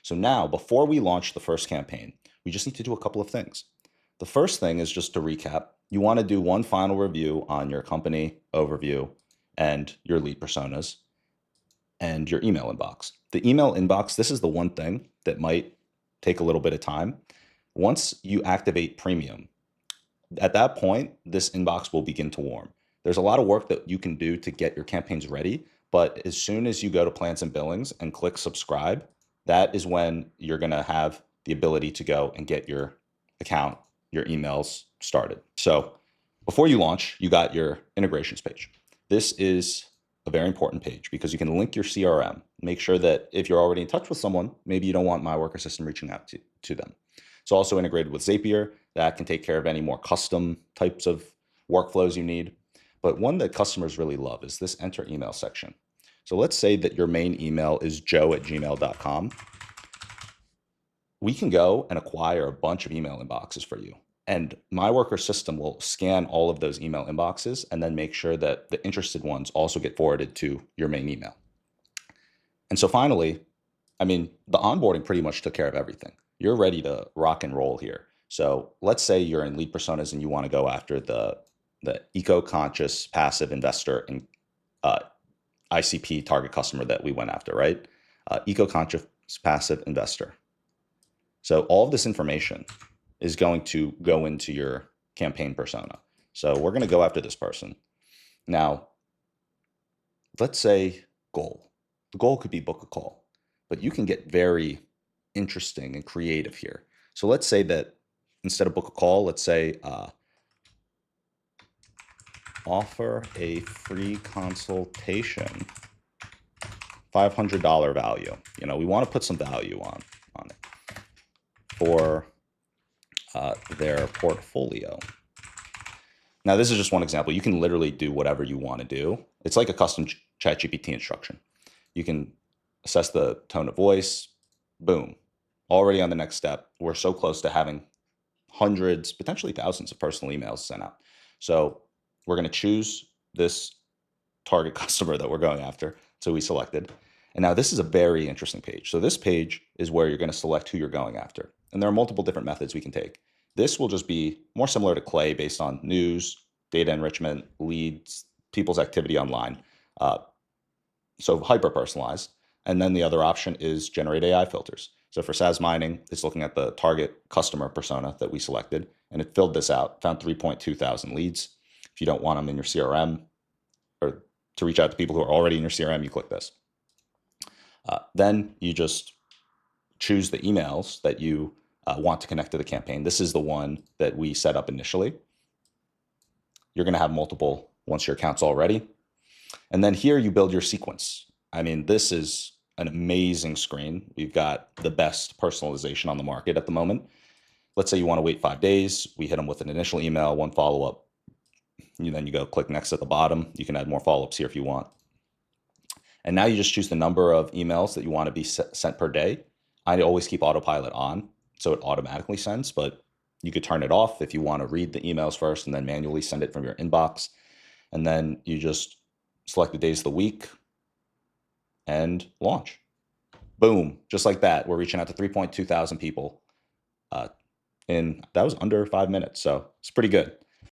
So now, before we launch the first campaign, we just need to do a couple of things. The first thing is just to recap. You want to do one final review on your company overview and your lead personas and your email inbox. The email inbox, this is the one thing that might take a little bit of time. Once you activate premium, at that point, this inbox will begin to warm. There's a lot of work that you can do to get your campaigns ready, but as soon as you go to plans and billings and click subscribe, that is when you're going to have the ability to go and get your account, your emails started. So before you launch, you got your integrations page. This is a very important page because you can link your CRM. Make sure that if you're already in touch with someone, maybe you don't want MyWorker system reaching out to them. It's also integrated with Zapier. That can take care of any more custom types of workflows you need. But one that customers really love is this enter email section. So let's say that your main email is joe@gmail.com. We can go and acquire a bunch of email inboxes for you. And MyWorker system will scan all of those email inboxes and then make sure that the interested ones also get forwarded to your main email. And so finally, I mean, the onboarding pretty much took care of everything. You're ready to rock and roll here. So let's say you're in lead personas and you want to go after the eco-conscious passive investor and ICP target customer that we went after, right? Eco-conscious passive investor. So all of this information is going to go into your campaign persona. So we're going to go after this person. Now, let's say goal. The goal could be book a call, but you can get very interesting and creative here. So let's say that instead of book a call, let's say offer a free consultation, $500 value. You know, we want to put some value on it for their portfolio. Now, this is just one example. You can literally do whatever you want to do. It's like a custom ChatGPT instruction. You can assess the tone of voice. Boom. Already on the next step. We're so close to having hundreds, potentially thousands of personal emails sent out. So we're going to choose this target customer that we're going after. So we selected. And now this is a very interesting page. So this page is where you're going to select who you're going after. And there are multiple different methods we can take. This will just be more similar to Clay based on news, data enrichment, leads, people's activity online. So hyper-personalized. And then the other option is generate AI filters. So for SAS mining, it's looking at the target customer persona that we selected, and it filled this out, found 3.2 thousand leads. If you don't want them in your CRM or to reach out to people who are already in your CRM, you click this. Then you just choose the emails that you want to connect to the campaign. This is the one that we set up initially. You're going to have multiple once your account's all ready. And then here you build your sequence. I mean, this is an amazing screen. We've got the best personalization on the market at the moment. Let's say you want to wait 5 days. We hit them with an initial email, one follow-up. Then you go click next at the bottom. You can add more follow-ups here if you want. And now you just choose the number of emails that you want to be sent per day. I always keep autopilot on, so it automatically sends, but you could turn it off if you want to read the emails first and then manually send it from your inbox. And then you just select the days of the week and launch. Boom, just like that. We're reaching out to 3.2 thousand people. And that was under 5 minutes, so it's pretty good.